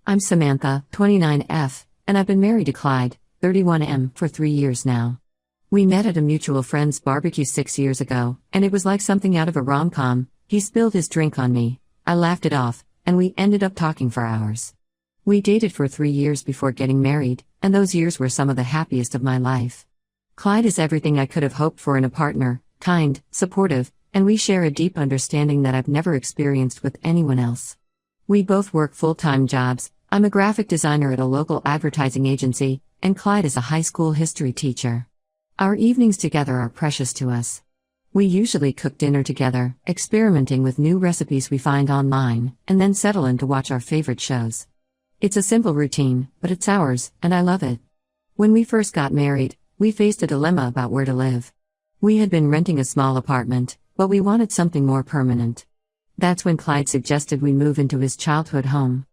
I'm Samantha, 29F, and I've been married to Clyde, 31M, for 3 years now. We met at a mutual friend's barbecue 6 years ago, and it was like something out of a rom-com. He spilled his drink on me, I laughed it off, and we ended up talking for hours. We dated for 3 years before getting married, and those years were some of the happiest of my life. Clyde is everything I could have hoped for in a partner, kind, supportive, and we share a deep understanding that I've never experienced with anyone else. We both work full-time jobs. I'm a graphic designer at a local advertising agency, and Clyde is a high school history teacher. Our evenings together are precious to us. We usually cook dinner together, experimenting with new recipes we find online, and then settle in to watch our favorite shows. It's a simple routine, but it's ours, and I love it. When we first got married, we faced a dilemma about where to live. We had been renting a small apartment, but we wanted something more permanent. That's when Clyde suggested we move into his childhood home.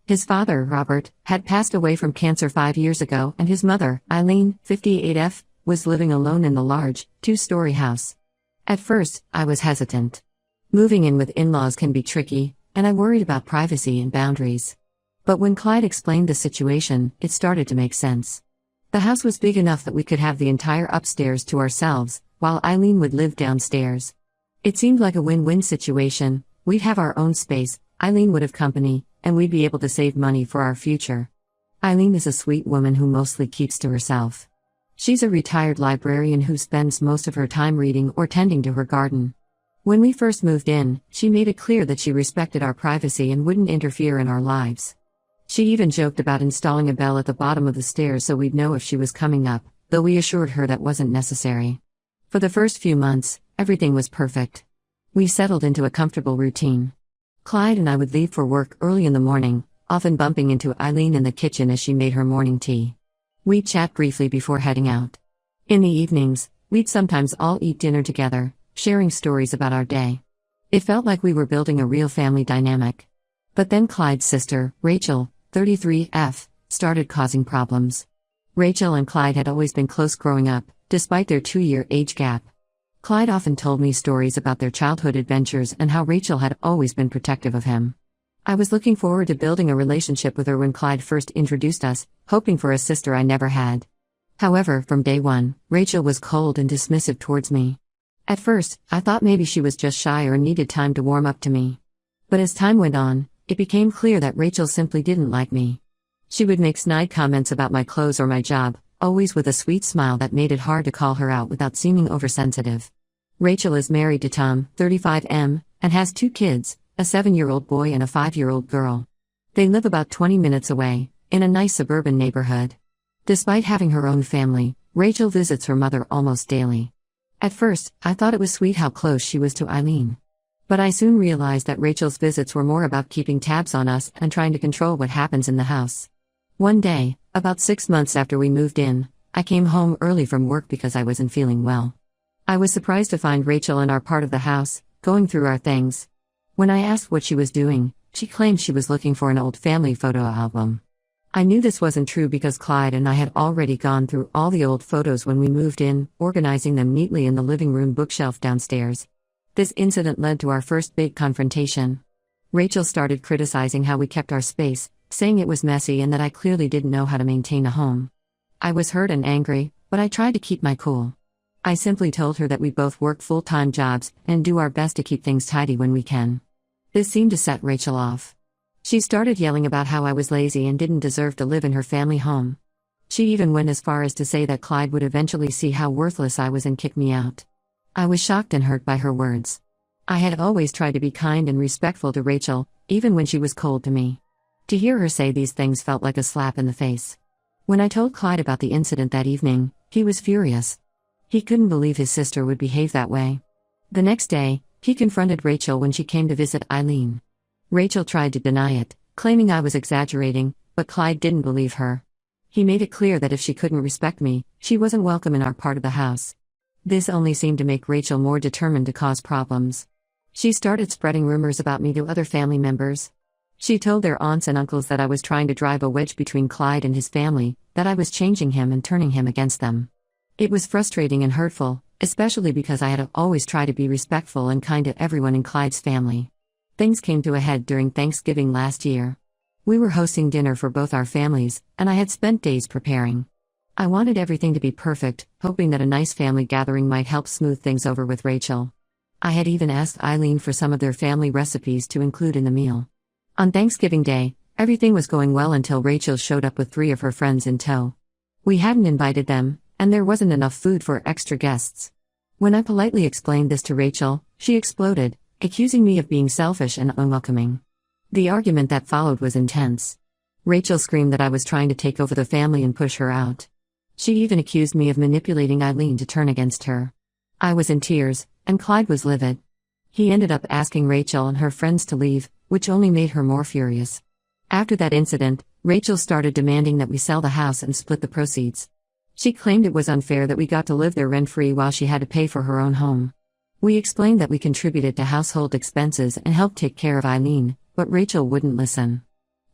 His father, Robert, had passed away from cancer 5 years ago, and his mother, Eileen, 58F, was living alone in the large, 2-story house. At first, I was hesitant. Moving in with in-laws can be tricky, and I worried about privacy and boundaries. But when Clyde explained the situation, it started to make sense. The house was big enough that we could have the entire upstairs to ourselves, while Eileen would live downstairs. It seemed like a win-win situation. We'd have our own space, Eileen would have company, and we'd be able to save money for our future. Eileen is a sweet woman who mostly keeps to herself. She's a retired librarian who spends most of her time reading or tending to her garden. When we first moved in, she made it clear that she respected our privacy and wouldn't interfere in our lives. She even joked about installing a bell at the bottom of the stairs so we'd know if she was coming up, though we assured her that wasn't necessary. For the first few months, everything was perfect. We settled into a comfortable routine. Clyde and I would leave for work early in the morning, often bumping into Eileen in the kitchen as she made her morning tea. We'd chat briefly before heading out. In the evenings, we'd sometimes all eat dinner together, sharing stories about our day. It felt like we were building a real family dynamic. But then Clyde's sister, Rachel, 33F, started causing problems. Rachel and Clyde had always been close growing up, despite their 2-year age gap. Clyde often told me stories about their childhood adventures and how Rachel had always been protective of him. I was looking forward to building a relationship with her when Clyde first introduced us, hoping for a sister I never had. However, from day one, Rachel was cold and dismissive towards me. At first, I thought maybe she was just shy or needed time to warm up to me. But as time went on, it became clear that Rachel simply didn't like me. She would make snide comments about my clothes or my job, always with a sweet smile that made it hard to call her out without seeming oversensitive. Rachel is married to Tom, 35M, and has 2 kids, a 7-year-old boy and a 5-year-old girl. They live about 20 minutes away, in a nice suburban neighborhood. Despite having her own family, Rachel visits her mother almost daily. At first, I thought it was sweet how close she was to Eileen. But I soon realized that Rachel's visits were more about keeping tabs on us and trying to control what happens in the house. One day, about 6 months after we moved in, I came home early from work because I wasn't feeling well. I was surprised to find Rachel in our part of the house, going through our things. When I asked what she was doing, she claimed she was looking for an old family photo album. I knew this wasn't true because Clyde and I had already gone through all the old photos when we moved in, organizing them neatly in the living room bookshelf downstairs. This incident led to our first big confrontation. Rachel started criticizing how we kept our space, saying it was messy and that I clearly didn't know how to maintain a home. I was hurt and angry, but I tried to keep my cool. I simply told her that we both work full-time jobs and do our best to keep things tidy when we can. This seemed to set Rachel off. She started yelling about how I was lazy and didn't deserve to live in her family home. She even went as far as to say that Clyde would eventually see how worthless I was and kick me out. I was shocked and hurt by her words. I had always tried to be kind and respectful to Rachel, even when she was cold to me. To hear her say these things felt like a slap in the face. When I told Clyde about the incident that evening, he was furious. He couldn't believe his sister would behave that way. The next day, he confronted Rachel when she came to visit Eileen. Rachel tried to deny it, claiming I was exaggerating, but Clyde didn't believe her. He made it clear that if she couldn't respect me, she wasn't welcome in our part of the house. This only seemed to make Rachel more determined to cause problems. She started spreading rumors about me to other family members. She told their aunts and uncles that I was trying to drive a wedge between Clyde and his family, that I was changing him and turning him against them. It was frustrating and hurtful, especially because I had always tried to be respectful and kind to everyone in Clyde's family. Things came to a head during Thanksgiving last year. We were hosting dinner for both our families, and I had spent days preparing. I wanted everything to be perfect, hoping that a nice family gathering might help smooth things over with Rachel. I had even asked Eileen for some of their family recipes to include in the meal. On Thanksgiving Day, everything was going well until Rachel showed up with 3 of her friends in tow. We hadn't invited them, and there wasn't enough food for extra guests. When I politely explained this to Rachel, she exploded, accusing me of being selfish and unwelcoming. The argument that followed was intense. Rachel screamed that I was trying to take over the family and push her out. She even accused me of manipulating Eileen to turn against her. I was in tears, and Clyde was livid. He ended up asking Rachel and her friends to leave, which only made her more furious. After that incident, Rachel started demanding that we sell the house and split the proceeds. She claimed it was unfair that we got to live there rent-free while she had to pay for her own home. We explained that we contributed to household expenses and helped take care of Eileen, but Rachel wouldn't listen.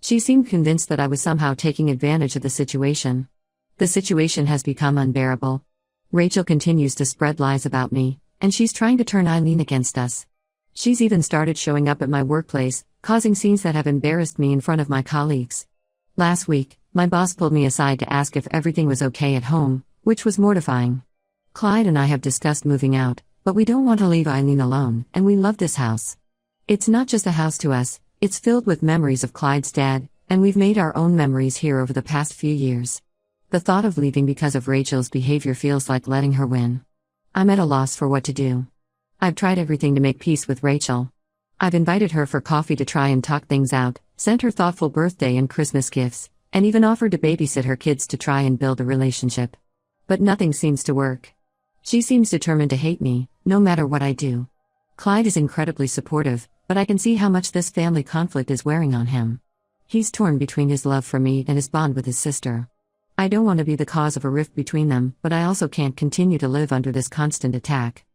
She seemed convinced that I was somehow taking advantage of the situation. The situation has become unbearable. Rachel continues to spread lies about me, and she's trying to turn Eileen against us. She's even started showing up at my workplace, causing scenes that have embarrassed me in front of my colleagues. Last week, my boss pulled me aside to ask if everything was okay at home, which was mortifying. Clyde and I have discussed moving out, but we don't want to leave Eileen alone, and we love this house. It's not just a house to us, it's filled with memories of Clyde's dad, and we've made our own memories here over the past few years. The thought of leaving because of Rachel's behavior feels like letting her win. I'm at a loss for what to do. I've tried everything to make peace with Rachel. I've invited her for coffee to try and talk things out, sent her thoughtful birthday and Christmas gifts, and even offered to babysit her kids to try and build a relationship. But nothing seems to work. She seems determined to hate me, no matter what I do. Clyde is incredibly supportive, but I can see how much this family conflict is wearing on him. He's torn between his love for me and his bond with his sister. I don't want to be the cause of a rift between them, but I also can't continue to live under this constant attack.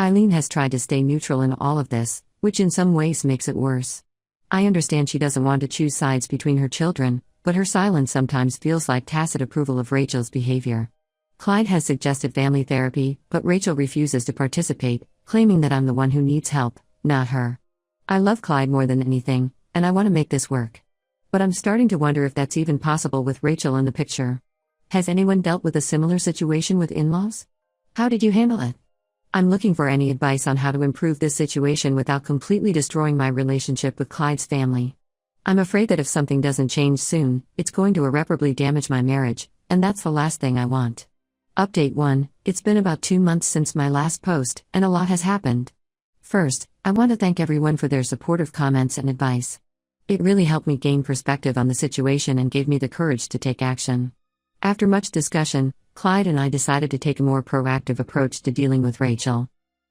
Eileen has tried to stay neutral in all of this, which in some ways makes it worse. I understand she doesn't want to choose sides between her children, but her silence sometimes feels like tacit approval of Rachel's behavior. Clyde has suggested family therapy, but Rachel refuses to participate, claiming that I'm the one who needs help, not her. I love Clyde more than anything, and I want to make this work. But I'm starting to wonder if that's even possible with Rachel in the picture. Has anyone dealt with a similar situation with in-laws? How did you handle it? I'm looking for any advice on how to improve this situation without completely destroying my relationship with Clyde's family. I'm afraid that if something doesn't change soon, it's going to irreparably damage my marriage, and that's the last thing I want. Update 1, it's been about 2 months since my last post, and a lot has happened. First, I want to thank everyone for their supportive comments and advice. It really helped me gain perspective on the situation and gave me the courage to take action. After much discussion, Clyde and I decided to take a more proactive approach to dealing with Rachel.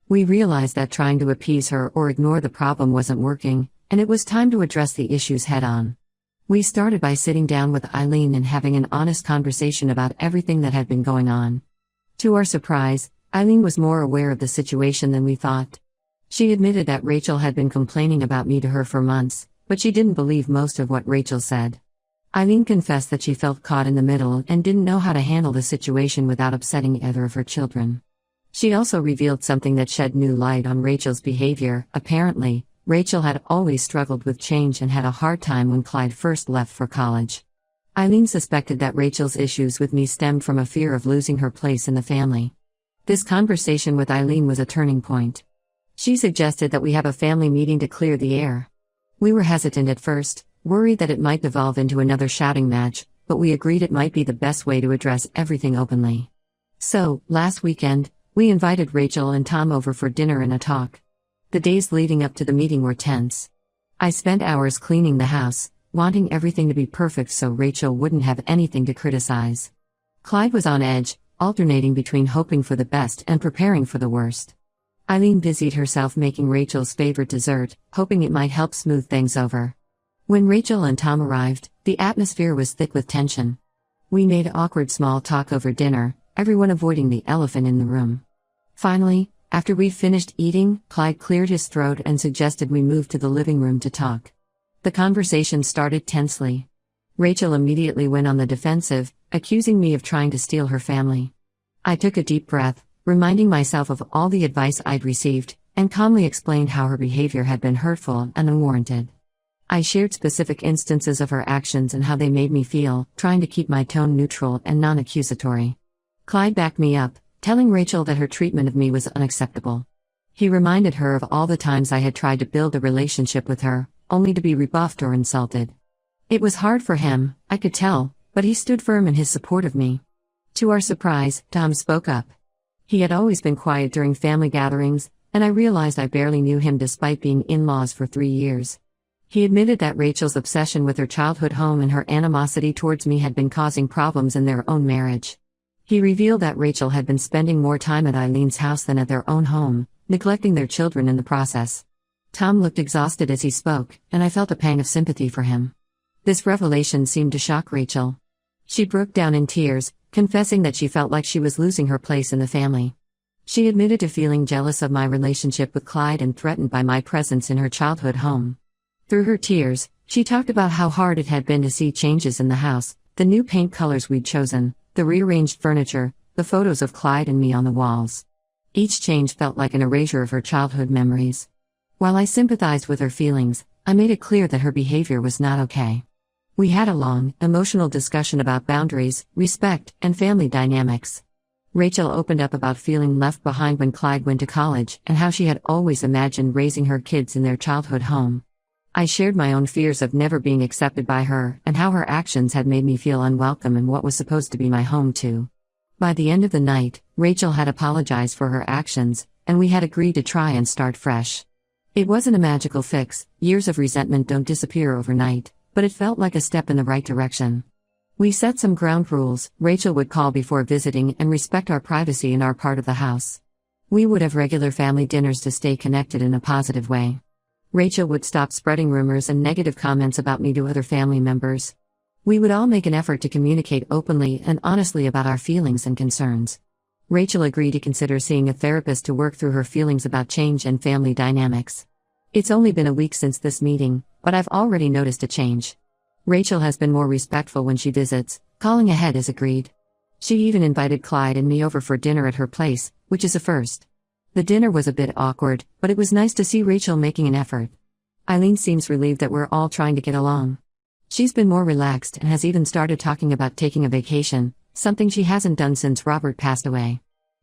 We realized that trying to appease her or ignore the problem wasn't working, and it was time to address the issues head-on. We started by sitting down with Eileen and having an honest conversation about everything that had been going on. To our surprise, Eileen was more aware of the situation than we thought. She admitted that Rachel had been complaining about me to her for months, but she didn't believe most of what Rachel said. Eileen confessed that she felt caught in the middle and didn't know how to handle the situation without upsetting either of her children. She also revealed something that shed new light on Rachel's behavior. Apparently, Rachel had always struggled with change and had a hard time when Clyde first left for college. Eileen suspected that Rachel's issues with me stemmed from a fear of losing her place in the family. This conversation with Eileen was a turning point. She suggested that we have a family meeting to clear the air. We were hesitant at first, worried that it might devolve into another shouting match, but we agreed it might be the best way to address everything openly. So, last weekend, we invited Rachel and Tom over for dinner and a talk. The days leading up to the meeting were tense. I spent hours cleaning the house, wanting everything to be perfect so Rachel wouldn't have anything to criticize. Clyde was on edge, alternating between hoping for the best and preparing for the worst. Eileen busied herself making Rachel's favorite dessert, hoping it might help smooth things over. When Rachel and Tom arrived, the atmosphere was thick with tension. We made awkward small talk over dinner, everyone avoiding the elephant in the room. Finally, after we'd finished eating, Clyde cleared his throat and suggested we move to the living room to talk. The conversation started tensely. Rachel immediately went on the defensive, accusing me of trying to steal her family. I took a deep breath, reminding myself of all the advice I'd received, and calmly explained how her behavior had been hurtful and unwarranted. I shared specific instances of her actions and how they made me feel, trying to keep my tone neutral and non-accusatory. Clyde backed me up, telling Rachel that her treatment of me was unacceptable. He reminded her of all the times I had tried to build a relationship with her, only to be rebuffed or insulted. It was hard for him, I could tell, but he stood firm in his support of me. To our surprise, Tom spoke up. He had always been quiet during family gatherings, and I realized I barely knew him despite being in-laws for 3 years. He admitted that Rachel's obsession with her childhood home and her animosity towards me had been causing problems in their own marriage. He revealed that Rachel had been spending more time at Eileen's house than at their own home, neglecting their children in the process. Tom looked exhausted as he spoke, and I felt a pang of sympathy for him. This revelation seemed to shock Rachel. She broke down in tears, confessing that she felt like she was losing her place in the family. She admitted to feeling jealous of my relationship with Clyde and threatened by my presence in her childhood home. Through her tears, she talked about how hard it had been to see changes in the house, the new paint colors we'd chosen, the rearranged furniture, the photos of Clyde and me on the walls. Each change felt like an erasure of her childhood memories. While I sympathized with her feelings, I made it clear that her behavior was not okay. We had a long, emotional discussion about boundaries, respect, and family dynamics. Rachel opened up about feeling left behind when Clyde went to college and how she had always imagined raising her kids in their childhood home. I shared my own fears of never being accepted by her and how her actions had made me feel unwelcome in what was supposed to be my home too. By the end of the night, Rachel had apologized for her actions, and we had agreed to try and start fresh. It wasn't a magical fix, years of resentment don't disappear overnight, but it felt like a step in the right direction. We set some ground rules: Rachel would call before visiting and respect our privacy in our part of the house. We would have regular family dinners to stay connected in a positive way. Rachel would stop spreading rumors and negative comments about me to other family members. We would all make an effort to communicate openly and honestly about our feelings and concerns. Rachel agreed to consider seeing a therapist to work through her feelings about change and family dynamics. It's only been a week since this meeting, but I've already noticed a change. Rachel has been more respectful when she visits, calling ahead as agreed. She even invited Clyde and me over for dinner at her place, which is a first. The dinner was a bit awkward, but it was nice to see Rachel making an effort. Eileen seems relieved that we're all trying to get along. She's been more relaxed and has even started talking about taking a vacation, something she hasn't done since Robert passed away.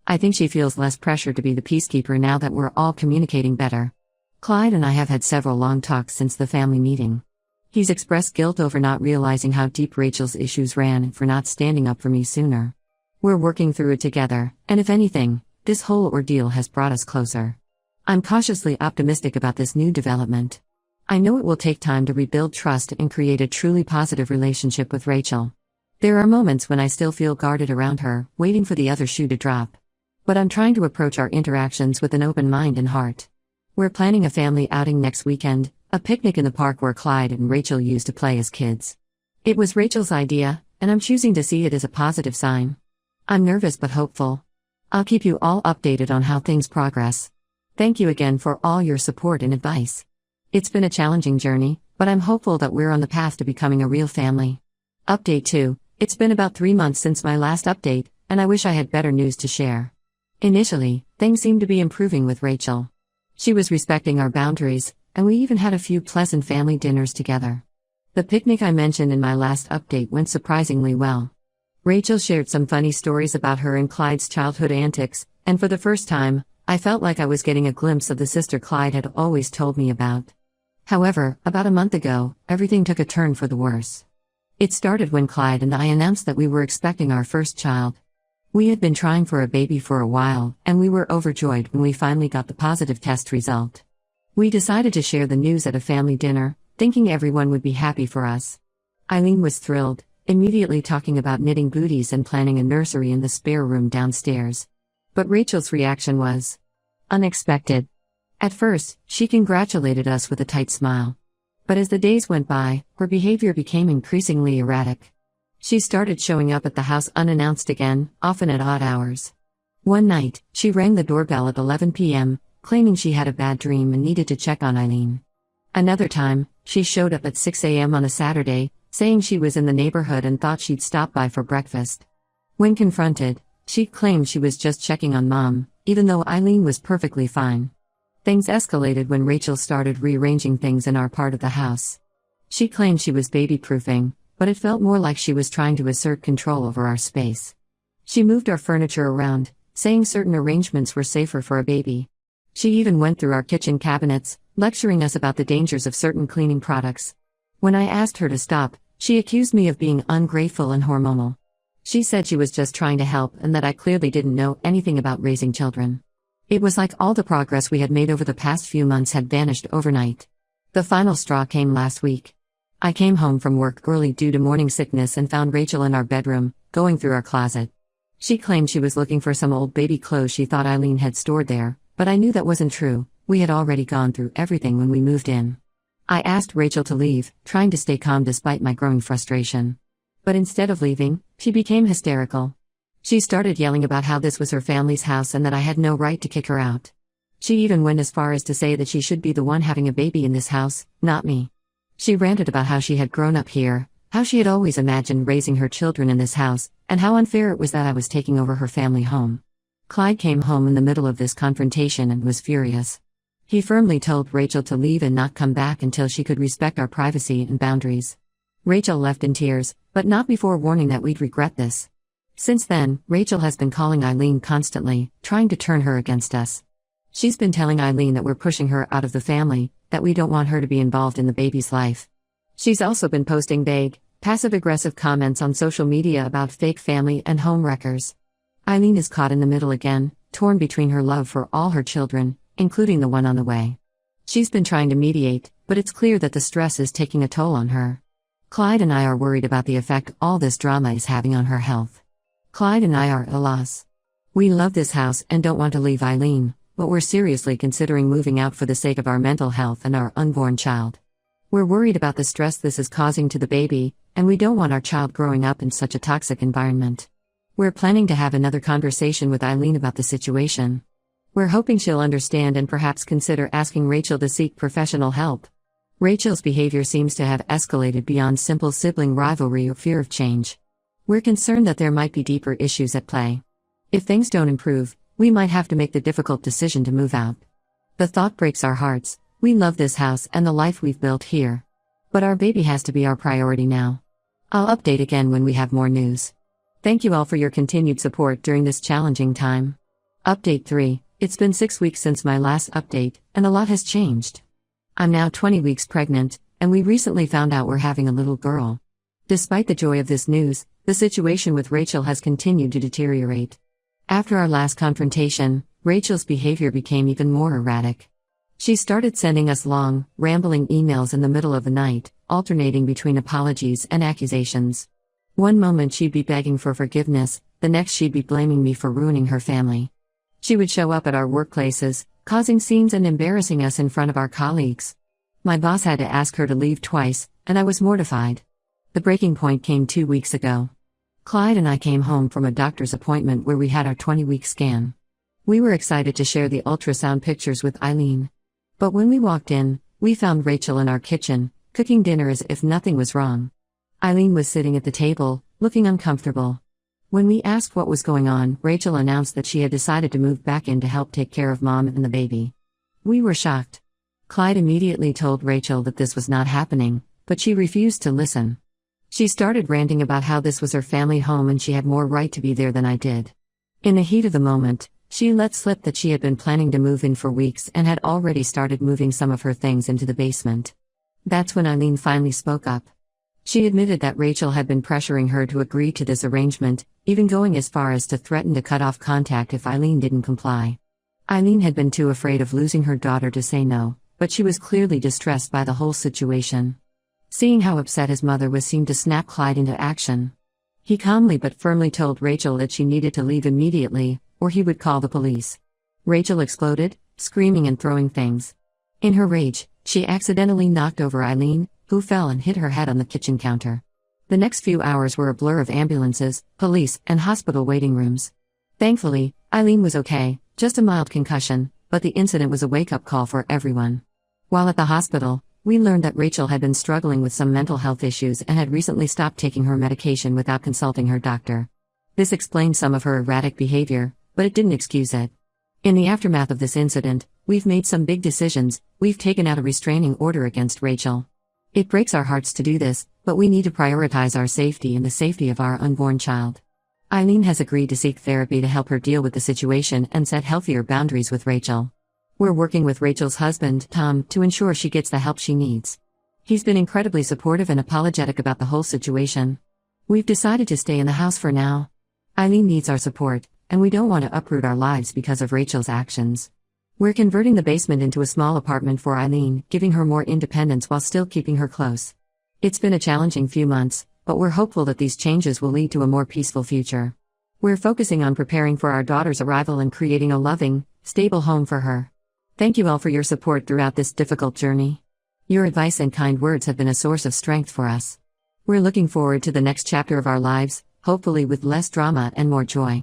I think she feels less pressure to be the peacekeeper now that we're all communicating better. Clyde and I have had several long talks since the family meeting. He's expressed guilt over not realizing how deep Rachel's issues ran and for not standing up for me sooner. We're working through it together, and if anything, this whole ordeal has brought us closer. I'm cautiously optimistic about this new development. I know it will take time to rebuild trust and create a truly positive relationship with Rachel. There are moments when I still feel guarded around her, waiting for the other shoe to drop. But I'm trying to approach our interactions with an open mind and heart. We're planning a family outing next weekend, a picnic in the park where Clyde and Rachel used to play as kids. It was Rachel's idea, and I'm choosing to see it as a positive sign. I'm nervous but hopeful. I'll keep you all updated on how things progress. Thank you again for all your support and advice. It's been a challenging journey, but I'm hopeful that we're on the path to becoming a real family. Update 2. It's been about 3 months since my last update, and I wish I had better news to share. Initially, things seemed to be improving with Rachel. She was respecting our boundaries, and we even had a few pleasant family dinners together. The picnic I mentioned in my last update went surprisingly well. Rachel shared some funny stories about her and Clyde's childhood antics, and for the first time, I felt like I was getting a glimpse of the sister Clyde had always told me about. However, about a month ago, everything took a turn for the worse. It started when Clyde and I announced that we were expecting our first child. We had been trying for a baby for a while, and we were overjoyed when we finally got the positive test result. We decided to share the news at a family dinner, thinking everyone would be happy for us. Eileen was thrilled, immediately talking about knitting booties and planning a nursery in the spare room downstairs. But Rachel's reaction was unexpected. At first, she congratulated us with a tight smile. But as the days went by, her behavior became increasingly erratic. She started showing up at the house unannounced again, often at odd hours. One night, she rang the doorbell at 11 p.m., claiming she had a bad dream and needed to check on Eileen. Another time, she showed up at 6 a.m. on a Saturday, saying she was in the neighborhood and thought she'd stop by for breakfast. When confronted, she claimed she was just checking on Mom, even though Eileen was perfectly fine. Things escalated when Rachel started rearranging things in our part of the house. She claimed she was baby-proofing, but it felt more like she was trying to assert control over our space. She moved our furniture around, saying certain arrangements were safer for a baby. She even went through our kitchen cabinets, lecturing us about the dangers of certain cleaning products. When I asked her to stop, she accused me of being ungrateful and hormonal. She said she was just trying to help and that I clearly didn't know anything about raising children. It was like all the progress we had made over the past few months had vanished overnight. The final straw came last week. I came home from work early due to morning sickness and found Rachel in our bedroom, going through our closet. She claimed she was looking for some old baby clothes she thought Eileen had stored there, but I knew that wasn't true. We had already gone through everything when we moved in. I asked Rachel to leave, trying to stay calm despite my growing frustration. But instead of leaving, she became hysterical. She started yelling about how this was her family's house and that I had no right to kick her out. She even went as far as to say that she should be the one having a baby in this house, not me. She ranted about how she had grown up here, how she had always imagined raising her children in this house, and how unfair it was that I was taking over her family home. Clyde came home in the middle of this confrontation and was furious. He firmly told Rachel to leave and not come back until she could respect our privacy and boundaries. Rachel left in tears, but not before warning that we'd regret this. Since then, Rachel has been calling Eileen constantly, trying to turn her against us. She's been telling Eileen that we're pushing her out of the family, that we don't want her to be involved in the baby's life. She's also been posting vague, passive-aggressive comments on social media about fake family and home wreckers. Eileen is caught in the middle again, torn between her love for all her children, including the one on the way. She's been trying to mediate, but it's clear that the stress is taking a toll on her. Clyde and I are worried about the effect all this drama is having on her health. Clyde and I are at a loss. We love this house and don't want to leave Eileen, but we're seriously considering moving out for the sake of our mental health and our unborn child. We're worried about the stress this is causing to the baby, and we don't want our child growing up in such a toxic environment. We're planning to have another conversation with Eileen about the situation. We're hoping she'll understand and perhaps consider asking Rachel to seek professional help. Rachel's behavior seems to have escalated beyond simple sibling rivalry or fear of change. We're concerned that there might be deeper issues at play. If things don't improve, we might have to make the difficult decision to move out. The thought breaks our hearts. We love this house and the life we've built here. But our baby has to be our priority now. I'll update again when we have more news. Thank you all for your continued support during this challenging time. Update 3. It's been 6 weeks since my last update, and a lot has changed. I'm now 20 weeks pregnant, and we recently found out we're having a little girl. Despite the joy of this news, the situation with Rachel has continued to deteriorate. After our last confrontation, Rachel's behavior became even more erratic. She started sending us long, rambling emails in the middle of the night, alternating between apologies and accusations. One moment she'd be begging for forgiveness, the next she'd be blaming me for ruining her family. She would show up at our workplaces, causing scenes and embarrassing us in front of our colleagues. My boss had to ask her to leave twice, and I was mortified. The breaking point came 2 weeks ago. Clyde and I came home from a doctor's appointment where we had our 20-week scan. We were excited to share the ultrasound pictures with Eileen. But when we walked in, we found Rachel in our kitchen, cooking dinner as if nothing was wrong. Eileen was sitting at the table, looking uncomfortable. When we asked what was going on, Rachel announced that she had decided to move back in to help take care of Mom and the baby. We were shocked. Clyde immediately told Rachel that this was not happening, but she refused to listen. She started ranting about how this was her family home and she had more right to be there than I did. In the heat of the moment, she let slip that she had been planning to move in for weeks and had already started moving some of her things into the basement. That's when Eileen finally spoke up. She admitted that Rachel had been pressuring her to agree to this arrangement, even going as far as to threaten to cut off contact if Eileen didn't comply. Eileen had been too afraid of losing her daughter to say no, but she was clearly distressed by the whole situation. Seeing how upset his mother was seemed to snap Clyde into action. He calmly but firmly told Rachel that she needed to leave immediately, or he would call the police. Rachel exploded, screaming and throwing things. In her rage, she accidentally knocked over Eileen, who fell and hit her head on the kitchen counter. The next few hours were a blur of ambulances, police, and hospital waiting rooms. Thankfully, Eileen was okay, just a mild concussion, but the incident was a wake-up call for everyone. While at the hospital, we learned that Rachel had been struggling with some mental health issues and had recently stopped taking her medication without consulting her doctor. This explained some of her erratic behavior, but it didn't excuse it. In the aftermath of this incident, we've made some big decisions. We've taken out a restraining order against Rachel. It breaks our hearts to do this, but we need to prioritize our safety and the safety of our unborn child. Eileen has agreed to seek therapy to help her deal with the situation and set healthier boundaries with Rachel. We're working with Rachel's husband, Tom, to ensure she gets the help she needs. He's been incredibly supportive and apologetic about the whole situation. We've decided to stay in the house for now. Eileen needs our support, and we don't want to uproot our lives because of Rachel's actions. We're converting the basement into a small apartment for Eileen, giving her more independence while still keeping her close. It's been a challenging few months, but we're hopeful that these changes will lead to a more peaceful future. We're focusing on preparing for our daughter's arrival and creating a loving, stable home for her. Thank you all for your support throughout this difficult journey. Your advice and kind words have been a source of strength for us. We're looking forward to the next chapter of our lives, hopefully with less drama and more joy.